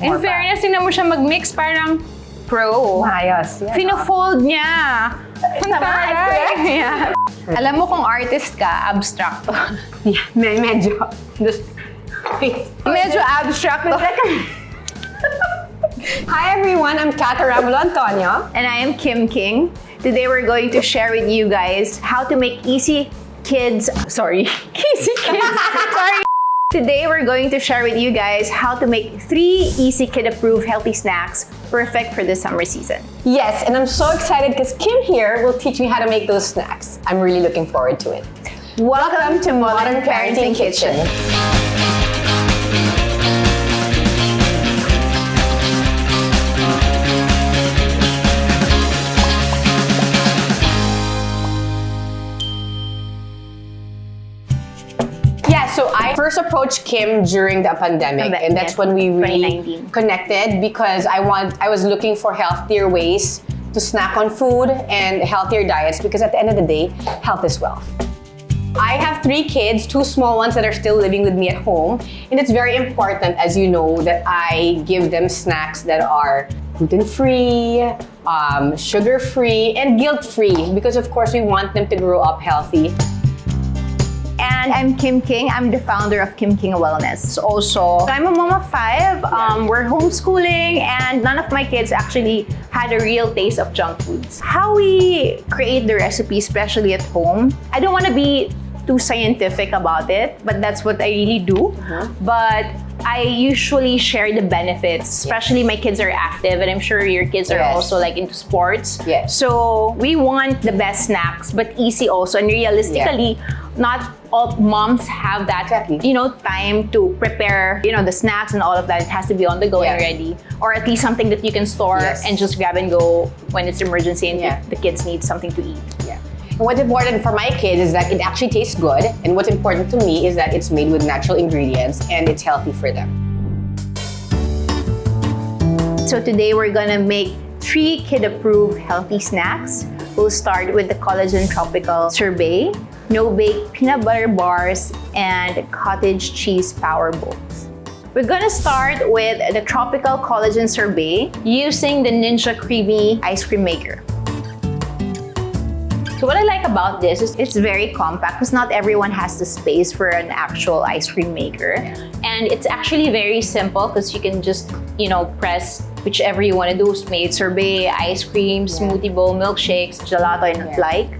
In fairness, tingnan mo siya mag-mix, parang pro. Ayos. Yeah. Fino-fold niya. Correct? Yeah. Alam mo kung artist ka, abstract to. Yeah, medyo. Just, Medyo abstract to. Hi everyone, I'm Cat Arambulo-Antonio. And I am Kim King. Today we're going to share with you guys how to make easy kids. Sorry. Today we're going to share with you guys how to make 3 easy kid-approved healthy snacks perfect for the summer season. Yes, and I'm so excited because Kim here will teach me how to make those snacks. I'm really looking forward to it. Welcome to Modern Parenting Kitchen. So I first approached Kim during the pandemic, and that's when we really connected because I was looking for healthier ways to snack on food and healthier diets because at the end of the day, health is wealth. I have 3 kids, 2 small ones that are still living with me at home, and it's very important, as you know, that I give them snacks that are gluten-free, sugar-free, and guilt-free because of course we want them to grow up healthy. And I'm Kim King. I'm the founder of Kim King Wellness. Also, I'm a mom of 5. We're homeschooling, and none of my kids actually had a real taste of junk foods. How we create the recipe, especially at home, I don't want to be too scientific about it, but that's what I really do. But I usually share the benefits, especially my kids are active, and I'm sure your kids are also like into sports. So we want the best snacks, but easy also, and realistically, not all moms have that time to prepare the snacks and all of that. It has to be on the go and ready, or at least something that you can store and just grab and go when it's emergency and if the kids need something to eat. And what's important for my kids is that it actually tastes good, and what's important to me is that it's made with natural ingredients and it's healthy for them. So today we're gonna make 3 kid-approved healthy snacks. We'll start with the Collagen Tropical Sorbet, no-bake peanut butter bars, and cottage cheese power bowls. We're gonna start with the Tropical Collagen Sorbet using the Ninja Creami ice cream maker. So what I like about this is it's very compact because not everyone has the space for an actual ice cream maker. And it's actually very simple because you can just, press whichever you want to do. Made sorbet, ice cream, smoothie bowl, milkshakes, gelato, and like.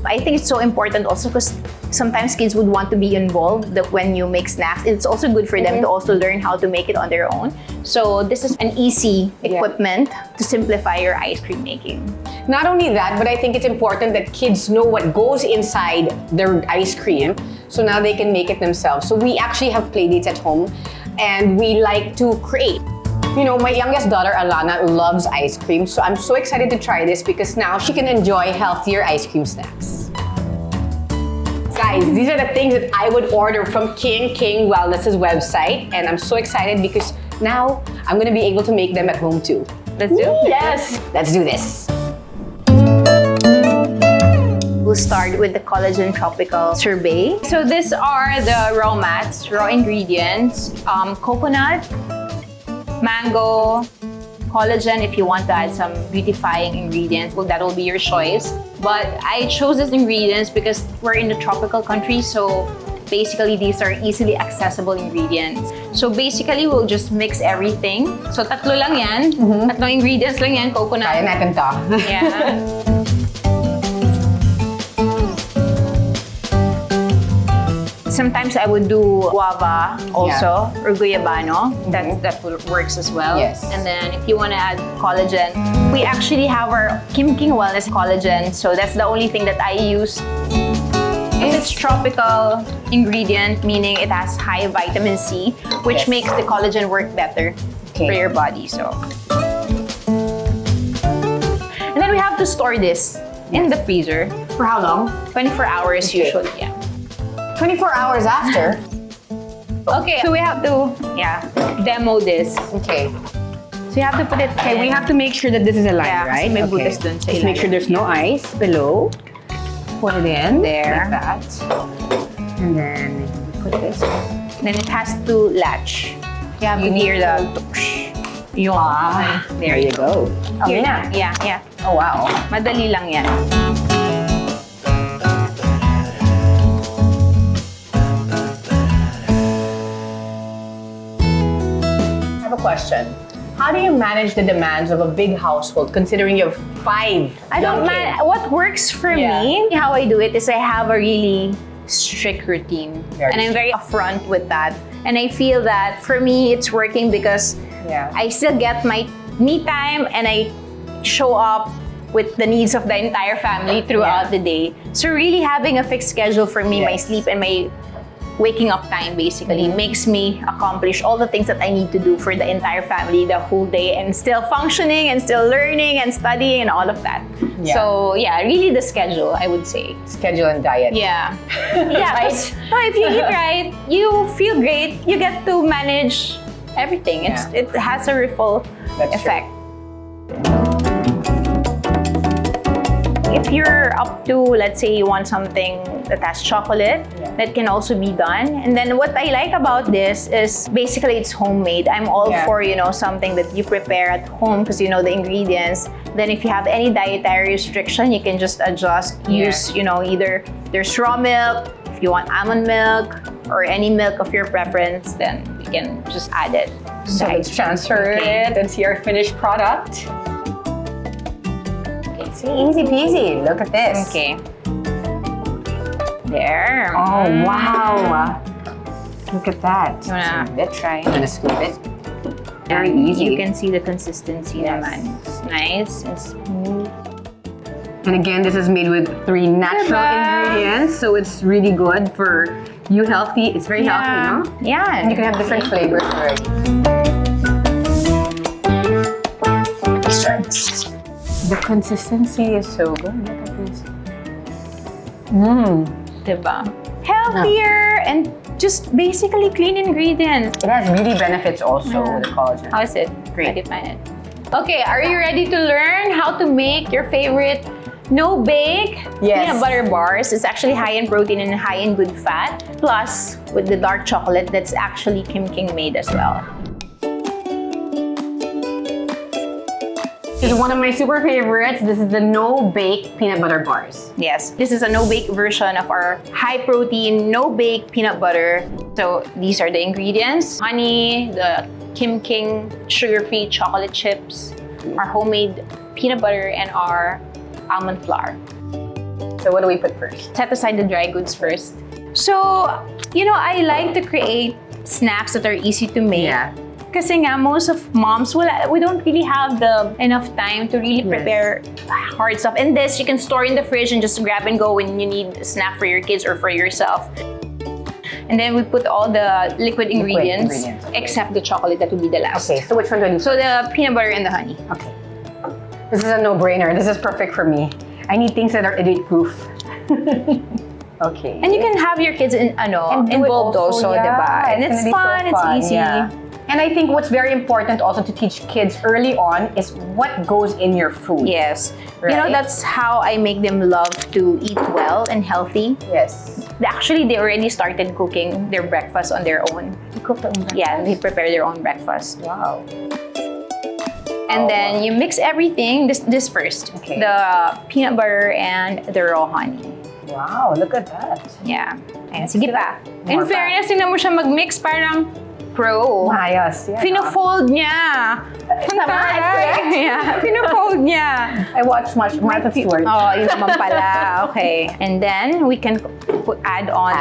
I think it's so important also because sometimes kids would want to be involved when you make snacks. It's also good for them to also learn how to make it on their own. So this is an easy equipment to simplify your ice cream making. Not only that, but I think it's important that kids know what goes inside their ice cream, so now they can make it themselves. So we actually have play dates at home, and we like to create. My youngest daughter, Alana, loves ice cream, so I'm so excited to try this because now she can enjoy healthier ice cream snacks. Guys, these are the things that I would order from King Wellness's website, and I'm so excited because now I'm gonna be able to make them at home too. Let's do it. Yes, let's do this. We'll start with the Collagen Tropical Sorbet. So these are the raw ingredients: coconut, mango, collagen if you want to add some beautifying ingredients, well, that will be your choice. But I chose these ingredients because we're in a tropical country, so basically these are easily accessible ingredients. So basically, we'll just mix everything. So tatlo lang yan, tatlong ingredients lang yan, coconut. Kaya natin to. Yeah. Sometimes I would do guava also, or guyabano. That works as well. And then if you want to add collagen, we actually have our Kim King Wellness collagen. So that's the only thing that I use. It's tropical ingredient, meaning it has high vitamin C, which makes the collagen work better for your body. So, and then we have to store this in the freezer. For how long? 24 hours usually. 24 hours after. Okay, so we have to demo this. Okay. So you have to put it. Okay, we have to make sure that this is aligned, right? May butas dun sa Just make sure there's no ice below. Put it in there, like that, and then put this. Then it has to latch. You have to hear the yung there you go. Here Okay na. Yeah. Oh, wow. Madali lang yan. I have a question. How do you manage the demands of a big household considering you have 5 young kids? What works for me, how I do it is I have a really strict routine. Very and I'm very upfront with that. And I feel that for me, it's working because I still get my me time and I show up with the needs of the entire family throughout the day. So really having a fixed schedule for me, my sleep and my waking up time basically makes me accomplish all the things that I need to do for the entire family the whole day and still functioning and still learning and studying and all of that. So really the schedule, I would say. Schedule and diet. Yeah. Right? No, if you eat right, you feel great, you get to manage everything. It has a ripple effect. If you're up to, let's say you want something that has chocolate, that can also be done. And then what I like about this is basically it's homemade. I'm all for, something that you prepare at home because you know the ingredients. Then if you have any dietary restriction, you can just adjust, use, either there's raw milk, if you want almond milk, or any milk of your preference, then you can just add it. So let's transfer it and see our finished product. See, easy peasy. Look at this. Okay. There. Oh, wow. Look at that. You wanna try? I'm gonna scoop it. Very easy. You can see the consistency naman. It's nice and smooth. And again, this is made with 3 natural ingredients, so it's really good for you healthy. It's very healthy, no? Yeah. And you can have different flavors already. The consistency is so good. Look at this. Diba? Healthier and just basically clean ingredients. It has really benefits also with the collagen. How is it? Great. I define it. Okay, are you ready to learn how to make your favorite no-bake peanut butter bars? It's actually high in protein and high in good fat. Plus, with the dark chocolate that's actually Kim King made as well. This is one of my super favorites. This is the no-bake peanut butter bars. Yes, this is a no-bake version of our high-protein, no-bake peanut butter. So these are the ingredients. Honey, the Kim King sugar-free chocolate chips, our homemade peanut butter, and our almond flour. So what do we put first? Set aside the dry goods first. So, I like to create snacks that are easy to make. Yeah. Kasi nga, most of moms, we don't really have enough time to really prepare hard stuff. And this, you can store in the fridge and just grab and go when you need a snack for your kids or for yourself. And then we put all the liquid ingredients. Except the chocolate, that would be the last. Okay, so which one do I do? So the peanut butter and the honey. Okay. This is a no-brainer. This is perfect for me. I need things that are idiot-proof. Okay. And you can have your kids involved also, diba? And it's fun, it's easy. Yeah. And I think what's very important also to teach kids early on is what goes in your food. Yes. Right? That's how I make them love to eat well and healthy. Yes. Actually, they already started cooking their breakfast on their own. You cook their own breakfast? Yeah, they prepare their own breakfast. Wow. And then you mix everything, this first. Okay. The peanut butter and the raw honey. Wow, look at that. Yeah. Ayan, sige pa. More In fairness, tingnan mo siya mag-mix, parang pro. Ayos. Yeah. Pino-fold niya. Yeah, pino-fold niya. I watch much Martha Stewart. Oh, yun naman pala. Okay. And then we can add on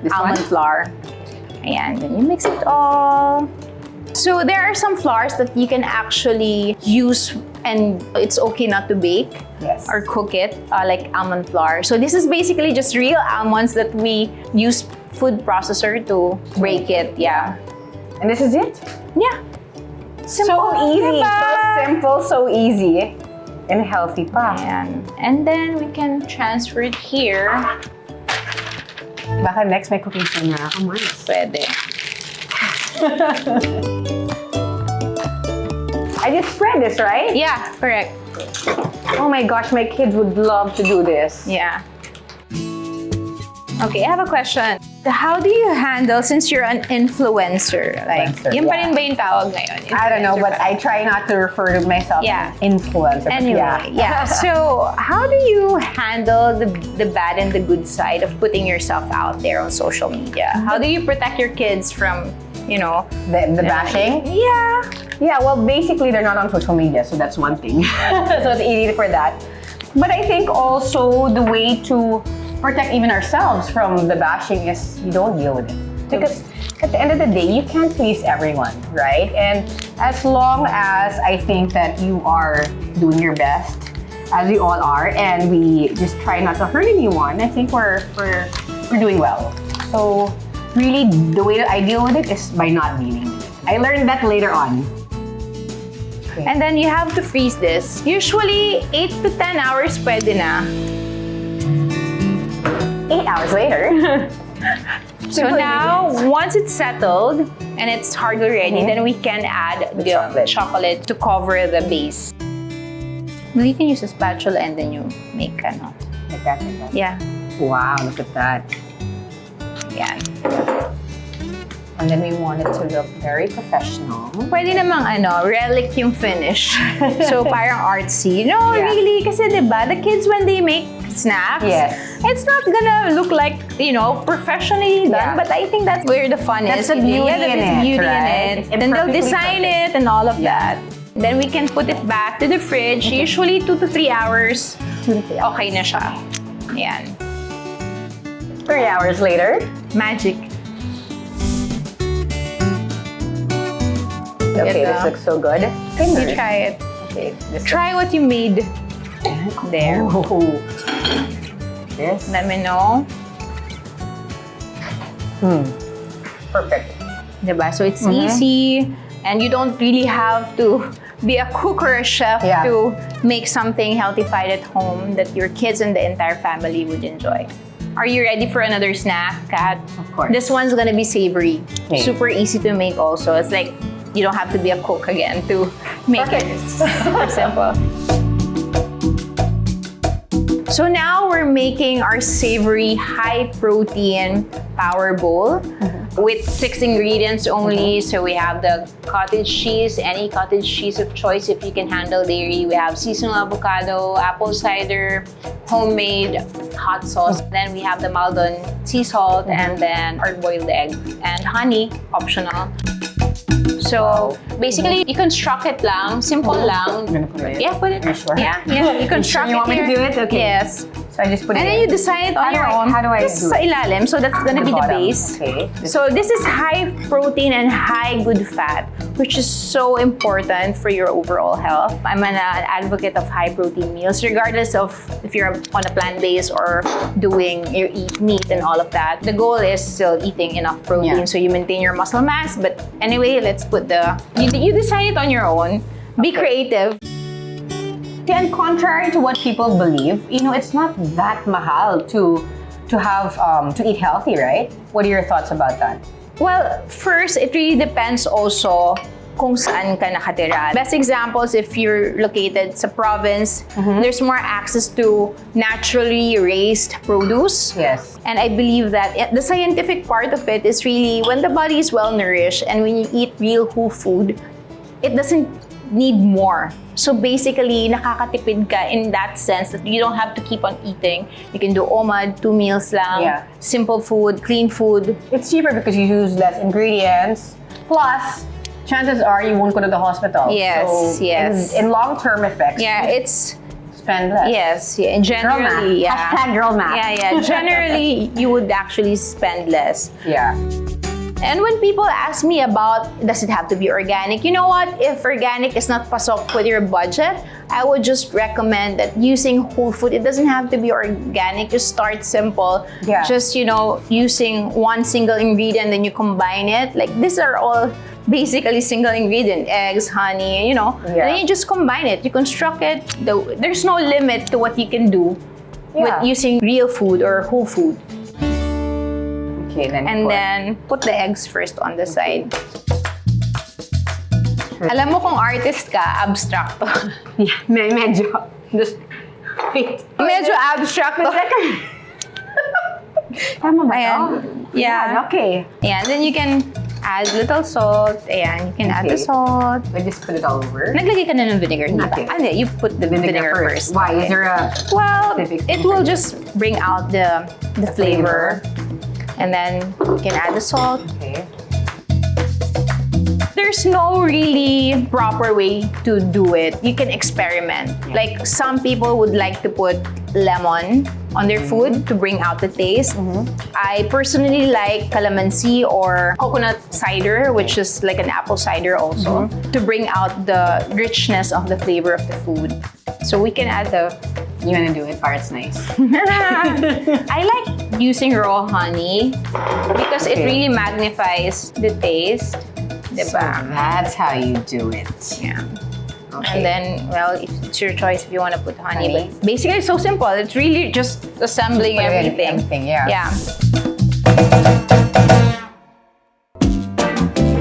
the almond flour. Ayan, then you mix it all. So there are some flours that you can actually use and it's okay not to bake or cook it, like almond flour. So this is basically just real almonds that we use food processor to break it. Yeah. And this is it? Yeah. Simple, so easy. diba? So simple, so easy. And healthy pa. Ayan. And then we can transfer it here. Baka next may cooking show na ako, Mars. Pwede. I just spread this, right? Yeah, correct. Oh my gosh, my kids would love to do this. Yeah. Okay, I have a question. How do you handle, since you're an influencer, like, yun pa rin ba yung tawag ngayon? I don't know, but I try not to refer to myself as influencer. Anyway, so how do you handle the bad and the good side of putting yourself out there on social media? How do you protect your kids from, the bashing? Yeah. Yeah, well, basically, they're not on social media, so that's one thing. So it's easy for that. But I think also the way to protect even ourselves from the bashing is you don't deal with it. Because at the end of the day, you can't please everyone, right? And as long as I think that you are doing your best, as we all are, and we just try not to hurt anyone, I think we're doing well. So really, the way that I deal with it is by not dealing with it. I learned that later on. Okay. And then you have to freeze this. Usually, 8 to 10 hours pwede na. 8 hours later. So now, once it's settled and it's hardly ready, then we can add the chocolate to cover the base. Well, you can use a spatula and then you make Like that. Yeah. Wow, look at that. Yeah. And then we want it to look very professional. Pwede namang relic yung finish. So parang artsy. No, really, kasi diba, the kids when they make snacks, it's not gonna look like, professionally done, but I think that's where the fun is. That's the beauty in it. And then they'll design it and all of that. Then we can put it back to the fridge, usually 2 to 3 hours. 2 to 3 hours. Okay na siya. Ayan. 3 hours later. Magic. Okay, this looks so good. You try it. Okay, try what you made there. Oh. This. Let me know. Perfect. Diba? So it's easy, and you don't really have to be a cook or a chef to make something healthified at home that your kids and the entire family would enjoy. Are you ready for another snack, Kat? Of course. This one's gonna be savory. Okay. Super easy to make also. It's like you don't have to be a cook again to make it. Super simple. So now we're making our savory high-protein power bowl with 6 ingredients only. So we have the cottage cheese, any cottage cheese of choice if you can handle dairy. We have seasonal avocado, apple cider, homemade hot sauce. Then we have the Maldon sea salt and then hard-boiled egg and honey, optional. So basically, you construct it lang, simple lang. I'm gonna put it. Yeah, put it. Are you sure? Yeah. You construct you want me to do it? Okay. Yes. So I just put it And then you design it on your own. How do I Just do sa it? ilalim. So that's gonna be the bottom. base. Okay. So this is high protein and high good fat, which is so important for your overall health. I'm an advocate of high protein meals, regardless of if you're on a plant-based or you eat meat and all of that. The goal is still eating enough protein so you maintain your muscle mass. But anyway, let's put you design it on your own. Be creative. And contrary to what people believe, it's not that mahal to eat healthy, right? What are your thoughts about that? Well, first, it really depends also kung saan ka nakatira. Best examples, if you're located sa province, there's more access to naturally raised produce. Yes. And I believe that the scientific part of it is really when the body is well nourished and when you eat real whole food, it doesn't need more. So basically, nakakatipid ka in that sense that you don't have to keep on eating. You can do OMAD, 2 meals lang, simple food, clean food. It's cheaper because you use less ingredients. Plus, chances are you won't go to the hospital. Yes, so yes. In long-term effects, it's spend less. Yes, and generally, girl math. Hashtag girl math. Generally, you would actually spend less. Yeah. And when people ask me about, does it have to be organic? You know what? If organic is not pasok with your budget, I would just recommend that using whole food. It doesn't have to be organic. Just start simple. Yeah. Just, using one single ingredient, then you combine it. Like, these are all basically single ingredient, eggs, honey, And then you just combine it. You construct it. There's no limit to what you can do with using real food or whole food. Okay, then put the eggs first on the side. Alam mo kung artist ka, abstract to. Yeah, medyo. Just wait. Medyo abstract to. Tama ba Ayan. Yeah. Okay. Yeah, then you can add little salt. Ayan, you can add the salt. I just put it all over. Naglagay ka na ng vinegar, di ba? Not yet. Hindi, you put the vinegar first. Why? Is there a Well, specific it will just bring out the flavor. And then you can add the salt. Okay. There's no really proper way to do it. You can experiment. Like some people would like to put lemon on their food to bring out the taste. I personally like calamansi or coconut cider, which is like an apple cider also, to bring out the richness of the flavor of the food. So we can add the... You wanna do it? Or it's nice. I like using raw honey because it really magnifies the taste. Diba? So that's how you do it. Yeah. Okay. And then, well, it's your choice if you want to put honey. But basically, it's so simple. It's really just assembling everything. Yeah.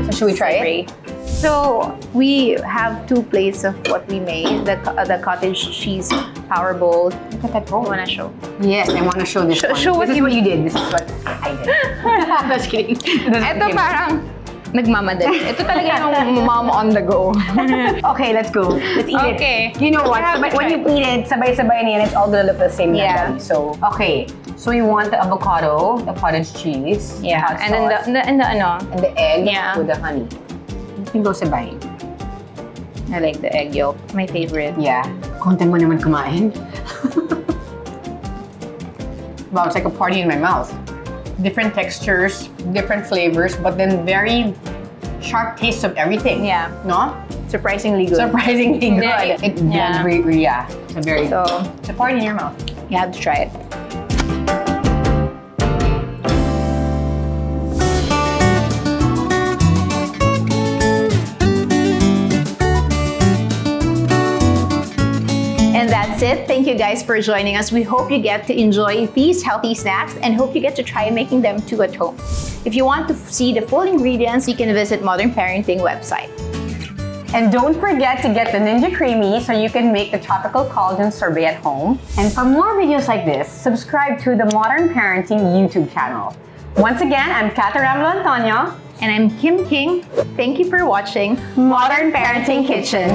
So should we try it? So we have 2 plates of what we made, the cottage cheese power bowl. Look at that bowl. You wanna show? Yes, I want to show this one. Show This is what you did. This is what I did. Just kidding. Ito parang nagmamadali. Ito talaga yung mom on the go. Okay, let's go. Let's eat it. Okay. You know what? have to When try you eat it, sabay-sabay na yan, it's all gonna look the same. Yeah. So, okay. So you want the avocado, the cottage cheese, Yeah. hot And then sauce, the ano, and the egg Yeah. with the honey. You can go sabay. I like the egg yolk. My favorite. Yeah. Konti mo naman kumain. Wow, it's like a party in my mouth. Different textures, different flavors, but then very sharp taste of everything. Yeah. No? Surprisingly good. Surprisingly good. Yeah. It blends very, yeah. It's a very, So, it's a party in your mouth. you have to try it. And that's it. Thank you guys for joining us. We hope you get to enjoy these healthy snacks and hope you get to try making them too at home. If you want to see the full ingredients, you can visit Modern Parenting website. And don't forget to get the Ninja Creami so you can make the tropical collagen sorbet at home. And for more videos like this, subscribe to the Modern Parenting YouTube channel. Once again, I'm Cat Arambulo-Antonio. And I'm Kim King. Thank you for watching Modern Parenting Kitchen.